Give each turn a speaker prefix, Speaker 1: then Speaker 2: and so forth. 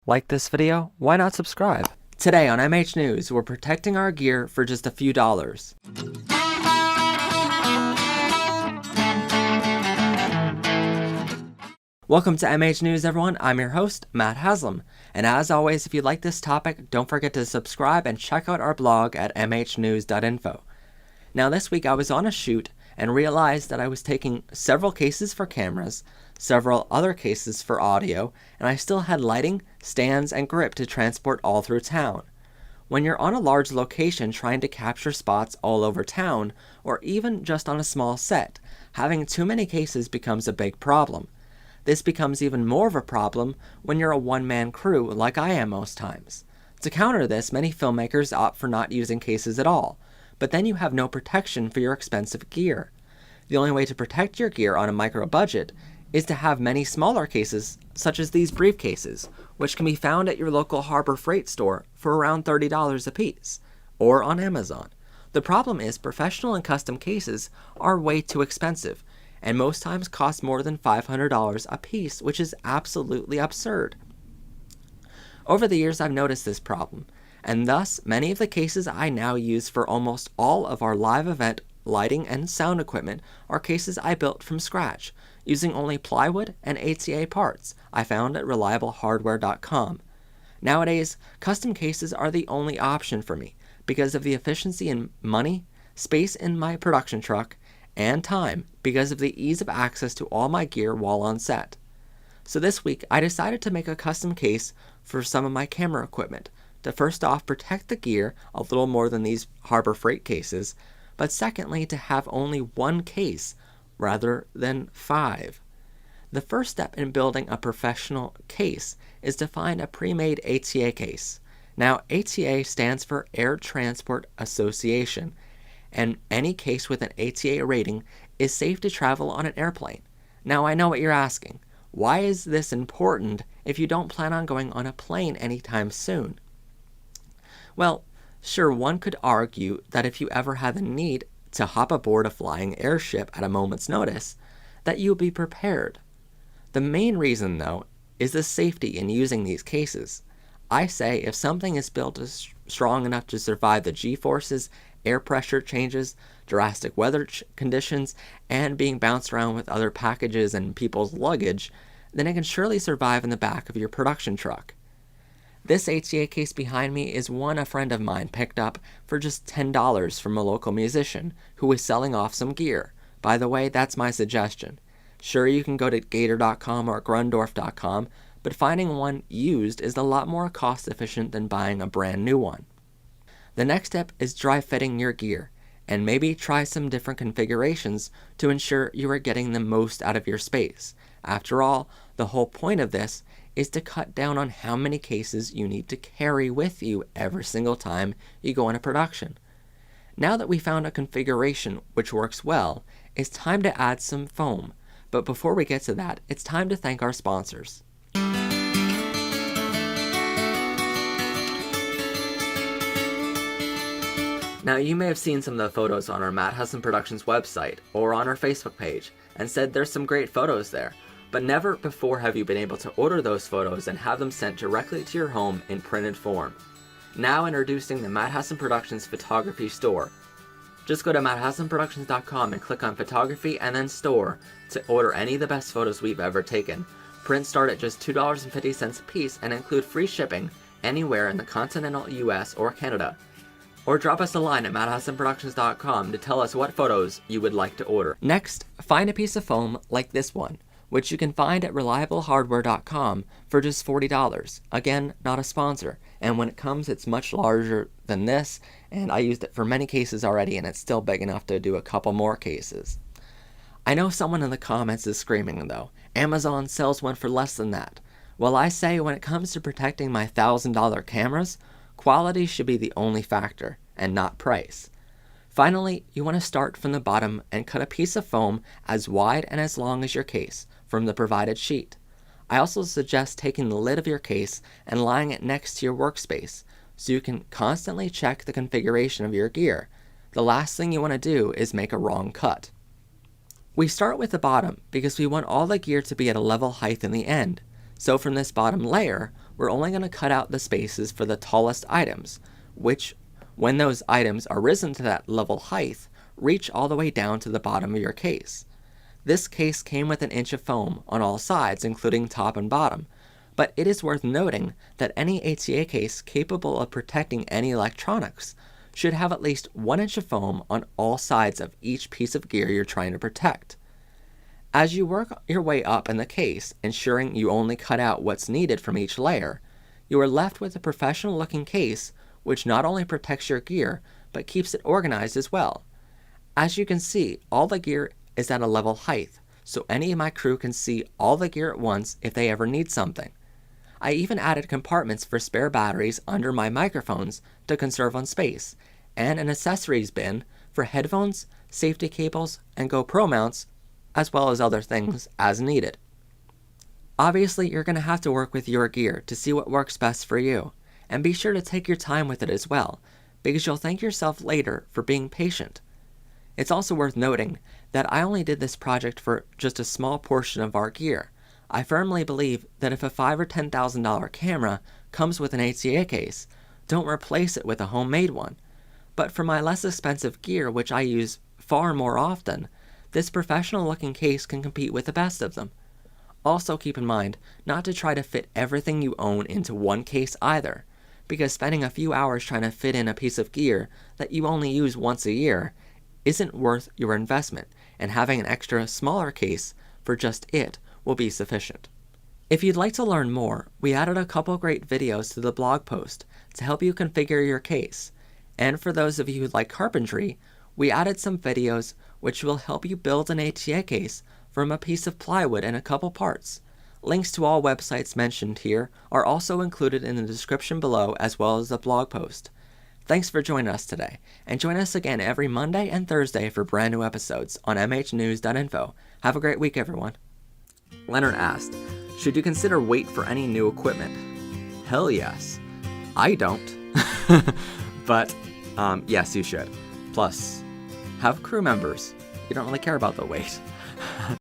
Speaker 1: Like this video? Why not subscribe? Today on MH News, we're protecting our gear for just a few dollars. Welcome to MH News, everyone. I'm your host, Matt Haslam. And as always, if you like this topic, don't forget to subscribe and check out our blog at mhnews.info. Now this week I was on a shoot and realized that I was taking several cases for cameras, several other cases for audio, and I still had lighting, stands, and grip to transport all through town. When you're on a large location trying to capture spots all over town, or even just on a small set, having too many cases becomes a big problem. This becomes even more of a problem when you're a one-man crew like I am most times. To counter this, many filmmakers opt for not using cases at all, but then you have no protection for your expensive gear. The only way to protect your gear on a micro budget is to have many smaller cases, such as these briefcases, which can be found at your local Harbor Freight store for around $30 a piece, or on Amazon. The problem is professional and custom cases are way too expensive, and most times cost more than $500 a piece, which is absolutely absurd. Over the years, I've noticed this problem, and thus many of the cases I now use for almost all of our live event lighting and sound equipment are cases I built from scratch, using only plywood and ATA parts I found at reliablehardware.com. Nowadays, custom cases are the only option for me because of the efficiency in money, space in my production truck, and time because of the ease of access to all my gear while on set. So this week, I decided to make a custom case for some of my camera equipment to first off protect the gear a little more than these Harbor Freight cases, but secondly to have only one case rather than 5. The first step in building a professional case is to find a pre-made ATA case. Now, ATA stands for Air Transport Association, and any case with an ATA rating is safe to travel on an airplane. Now, I know what you're asking. Why is this important if you don't plan on going on a plane anytime soon? Well, sure, one could argue that if you ever had the need to hop aboard a flying airship at a moment's notice, that you would be prepared. The main reason, though, is the safety in using these cases. I say if something is built strong enough to survive the G-forces, air pressure changes, drastic weather conditions, and being bounced around with other packages and people's luggage, then it can surely survive in the back of your production truck. This ATA case behind me is one a friend of mine picked up for just $10 from a local musician who was selling off some gear. By the way, that's my suggestion. Sure, you can go to Gator.com or Grundorf.com, but finding one used is a lot more cost efficient than buying a brand new one. The next step is dry fitting your gear, and maybe try some different configurations to ensure you are getting the most out of your space. After all, the whole point of this is to cut down on how many cases you need to carry with you every single time you go into production. Now that we found a configuration which works well, it's time to add some foam. But before we get to that, it's time to thank our sponsors. Now, you may have seen some of the photos on our Matt Haslam Productions website or on our Facebook page and said there's some great photos there, but never before have you been able to order those photos and have them sent directly to your home in printed form. Now introducing the Matt Haslam Productions Photography Store. Just go to matthaslamproductions.com and click on Photography and then Store to order any of the best photos we've ever taken. Prints start at just $2.50 a piece and include free shipping anywhere in the continental US or Canada. Or drop us a line at matthaslamproductions.com to tell us what photos you would like to order. Next, find a piece of foam like this one, which you can find at reliablehardware.com for just $40. Again, not a sponsor. And when it comes, it's much larger than this, and I used it for many cases already, and it's still big enough to do a couple more cases. I know someone in the comments is screaming, though. Amazon sells one for less than that. Well, I say when it comes to protecting my $1,000 cameras, quality should be the only factor, and not price. Finally, you want to start from the bottom and cut a piece of foam as wide and as long as your case from the provided sheet. I also suggest taking the lid of your case and lying it next to your workspace so you can constantly check the configuration of your gear. The last thing you want to do is make a wrong cut. We start with the bottom because we want all the gear to be at a level height in the end. So from this bottom layer, we're only going to cut out the spaces for the tallest items, which, when those items are risen to that level height, reach all the way down to the bottom of your case. This case came with an inch of foam on all sides, including top and bottom, but it is worth noting that any ATA case capable of protecting any electronics should have at least 1 inch of foam on all sides of each piece of gear you're trying to protect. As you work your way up in the case, ensuring you only cut out what's needed from each layer, you are left with a professional-looking case which not only protects your gear, but keeps it organized as well. As you can see, all the gear is at a level height, so any of my crew can see all the gear at once if they ever need something. I even added compartments for spare batteries under my microphones to conserve on space, and an accessories bin for headphones, safety cables, and GoPro mounts, as well as other things as needed. Obviously, you're going to have to work with your gear to see what works best for you, and be sure to take your time with it as well, because you'll thank yourself later for being patient. It's also worth noting that I only did this project for just a small portion of our gear. I firmly believe that if a $5,000 or $10,000 camera comes with an ATA case, don't replace it with a homemade one. But for my less expensive gear, which I use far more often, this professional-looking case can compete with the best of them. Also keep in mind not to try to fit everything you own into one case either, because spending a few hours trying to fit in a piece of gear that you only use once a year isn't worth your investment, and having an extra smaller case for just it will be sufficient. If you'd like to learn more, we added a couple great videos to the blog post to help you configure your case, and for those of you who like carpentry, we added some videos which will help you build an ATA case from a piece of plywood and a couple parts. Links to all websites mentioned here are also included in the description below, as well as the blog post. Thanks for joining us today, and join us again every Monday and Thursday for brand new episodes on MHNews.info. Have a great week, everyone. Leonard asked, should you consider weight for any new equipment? Hell yes. I don't. But, yes, you should. Plus, have crew members. You don't really care about the weight.